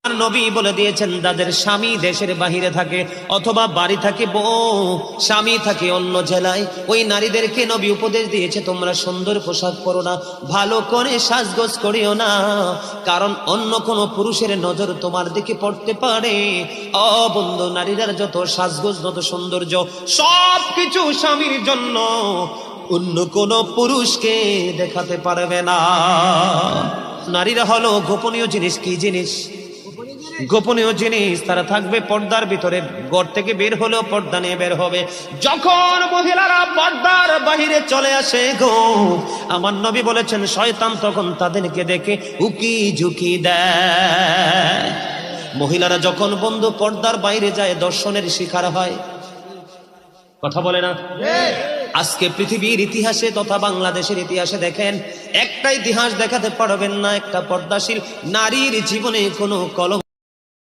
আর নবী বলে দিয়েছেন যাদের স্বামী দেশের বাহিরে থাকে অথবা বাড়ি থাকে বউ, স্বামী থাকে অন্য জেলায়, ওই নারীদেরকে নবী উপদেশ দিয়েছে তোমরা সুন্দর পোশাক পরো না, ভালো করে সাজগোজ করিও না, কারণ অন্য কোনো পুরুষের নজর তোমার দিকে পড়তে পারে। বন্ধু, নারীরা যত সাজগোজ যত সৌন্দর্য সব কিছু স্বামীর জন্য, অন্য কোনো পুরুষকে দেখাতে পারবে না। নারীরা হলো গোপনীয় জিনিস। কি জিনিস? গোপনীয় জিনিস। তারা থাকবে পর্দার ভিতরে, ঘর থেকে বের হলেও পর্দা নিয়ে বের হবে। যখন মহিলারা পর্দার বাহিরে চলে আসে গো, আমার নবী বলেছেন শয়তান তখন তাদেরকে দেখে উকি ঝুঁকি দেয়। মহিলারা যখন বন্ধু পর্দার বাইরে যায় দর্শনের শিকার হয়। কথা বলে না? আজকে পৃথিবীর ইতিহাসে তথা বাংলাদেশের ইতিহাসে দেখেন, একটা ইতিহাস দেখাতে পারবেন না একটা পর্দাশীল নারীর জীবনে কোনো কলম